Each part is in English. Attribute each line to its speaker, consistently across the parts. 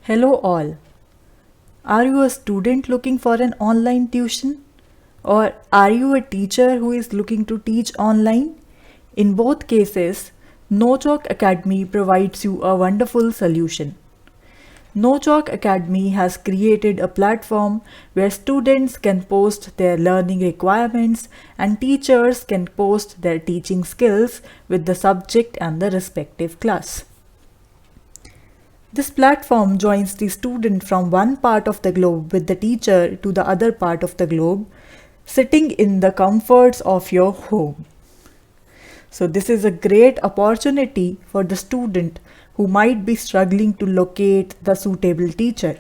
Speaker 1: Hello all. Are you a student looking for an online tuition? Or are you a teacher who is looking to teach online? In both cases, NoChalk Academy provides you a wonderful solution. NoChalk Academy has created a platform where students can post their learning requirements and teachers can post their teaching skills with the subject and the respective class. This platform joins the student from one part of the globe with the teacher to the other part of the globe, sitting in the comforts of your home. So this is a great opportunity for the student who might be struggling to locate the suitable teacher.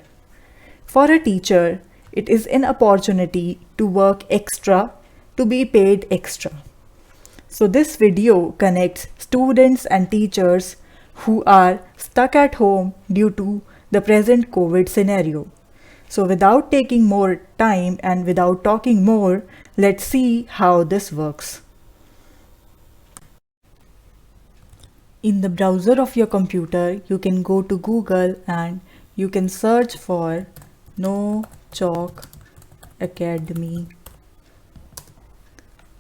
Speaker 1: For a teacher, it is an opportunity to work extra, to be paid extra. So this video connects students and teachers who are stuck at home due to the present COVID scenario. So without taking more time and without talking more, let's see how this works. In the browser of your computer, you can go to Google and you can search for NoChalk Academy.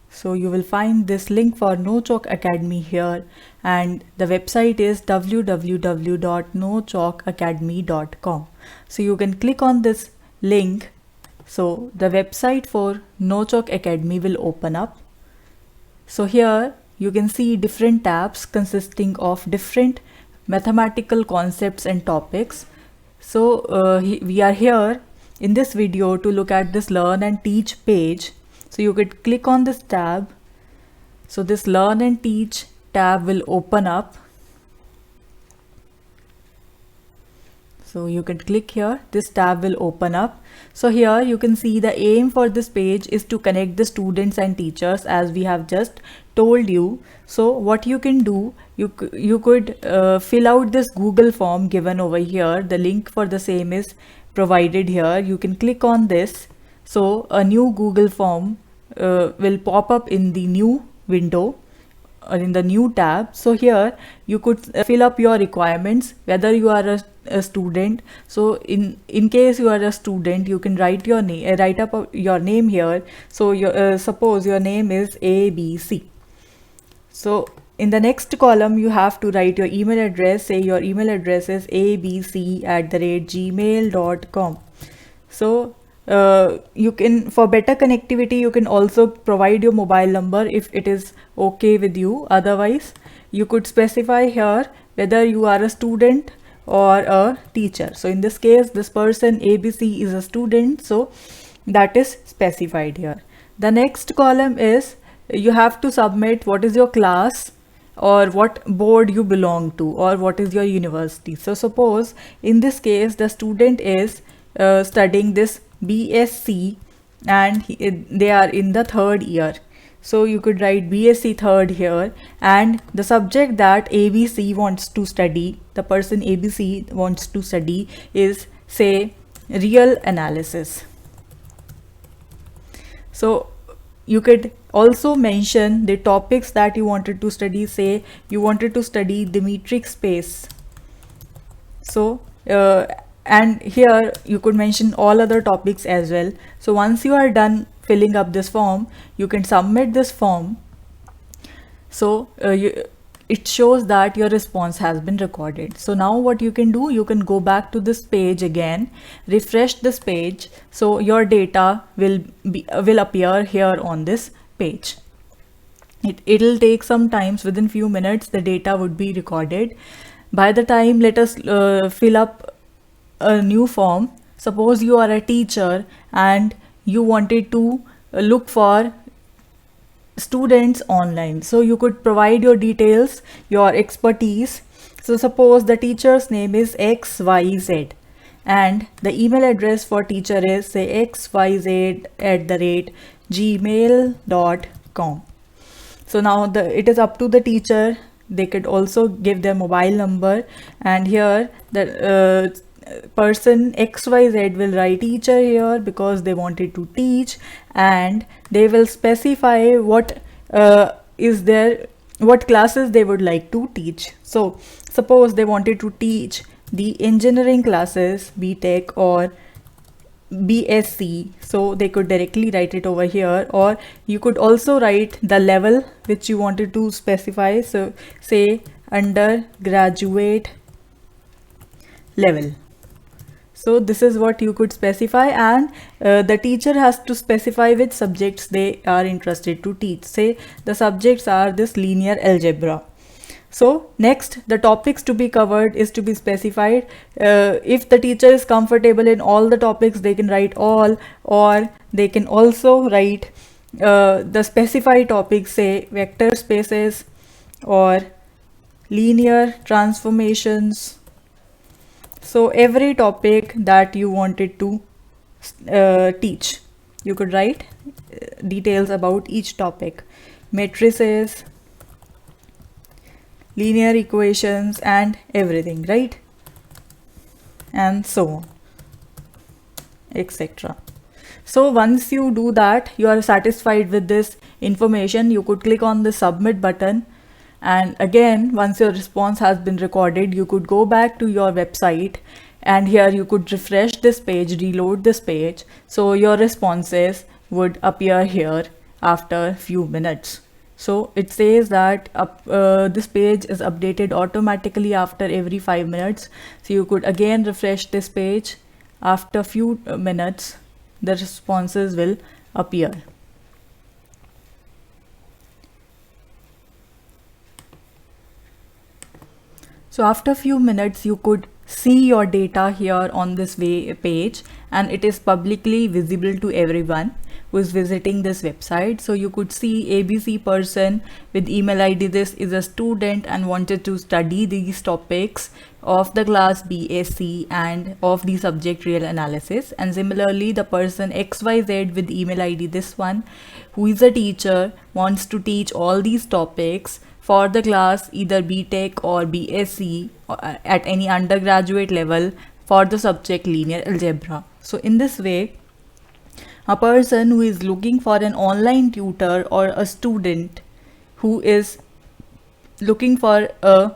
Speaker 1: So you will find this link for NoChalk Academy here, and the website is www.nochalkacademy.com. So you can click on this link. So the website for NoChalk Academy will open up. So here you can see different tabs consisting of different mathematical concepts and topics. So we are here in this video to look at this Learn and Teach page. So you could click on this tab. So this Learn and Teach tab will open up. So you can click here, this tab will open up. So here you can see the aim for this page is to connect the students and teachers, as we have just told you. So what you can do, you could fill out this Google form given over here. The link for the same is provided here. You can click on this. So a new Google form will pop up in the new window or in the new tab. So here you could fill up your requirements, whether you are a student. So in case you are a student, you can write your name, write up your name here. So your suppose your name is ABC. So in the next column, you have to write your email address. Say your email address is abc@gmail.com. So you can, for better connectivity, you can also provide your mobile number if it is okay with you. Otherwise, you could specify here whether you are a student or a teacher. So in this case, this person ABC is a student, so that is specified here. The next column is you have to submit what is your class or what board you belong to or what is your university. So suppose in this case the student is studying this BSc and they are in the third year. So you could write BSc third here, and the subject that ABC wants to study, the person ABC wants to study is, say, real analysis. So you could also mention the topics that you wanted to study. Say you wanted to study the metric space. So and here you could mention all other topics as well. So once you are done filling up this form, you can submit this form. So it shows that your response has been recorded. So now what you can do, you can go back to this page again, refresh this page. So your data will appear here on this page. It'll take some time. Within few minutes the data would be recorded. By the time, let us fill up a new form. Suppose you are a teacher and you wanted to look for students online. So you could provide your details, your expertise. So suppose the teacher's name is XYZ and the email address for teacher is, say, xyz@gmail.com. So now it is up to the teacher. They could also give their mobile number, and here the person XYZ will write teacher here because they wanted to teach, and they will specify what classes they would like to teach. So suppose they wanted to teach the engineering classes, BTech or BSc, so they could directly write it over here, or you could also write the level which you wanted to specify. So say undergraduate level. So this is what you could specify, and the teacher has to specify which subjects they are interested to teach. Say the subjects are this linear algebra. So next, the topics to be covered is to be specified. If the teacher is comfortable in all the topics, they can write all, or they can also write the specified topics, say vector spaces or linear transformations. So every topic that you wanted to teach, you could write details about each topic, matrices, linear equations and everything, right? And so on, etc. So once you do that, you are satisfied with this information, you could click on the submit button, and again, once your response has been recorded, you could go back to your website, and here you could refresh this page, reload this page, so your responses would appear here after few minutes. So it says that this page is updated automatically after every 5 minutes. So you could again refresh this page. After few minutes, the responses will appear. So after few minutes, you could see your data here on this page, and it is publicly visible to everyone who is visiting this website. So you could see ABC person with email ID, this is a student and wanted to study these topics of the class BSc and of the subject real analysis. And similarly, the person XYZ with email ID, this one, who is a teacher, wants to teach all these topics for the class either BTech or BSc at any undergraduate level for the subject linear algebra. So in this way, a person who is looking for an online tutor or a student who is looking for a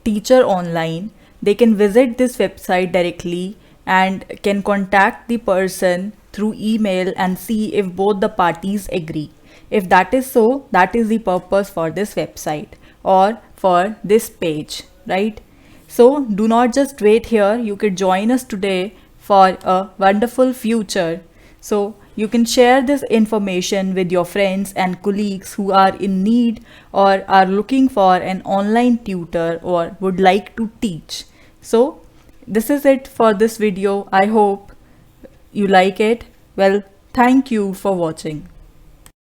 Speaker 1: teacher online, they can visit this website directly and can contact the person through email and see if both the parties agree. If that is so, that is the purpose for this website or for this page, right? So do not just wait here. You could join us today for a wonderful future. So you can share this information with your friends and colleagues who are in need or are looking for an online tutor or would like to teach. So this is it for this video. I hope you like it. Well, thank you for watching.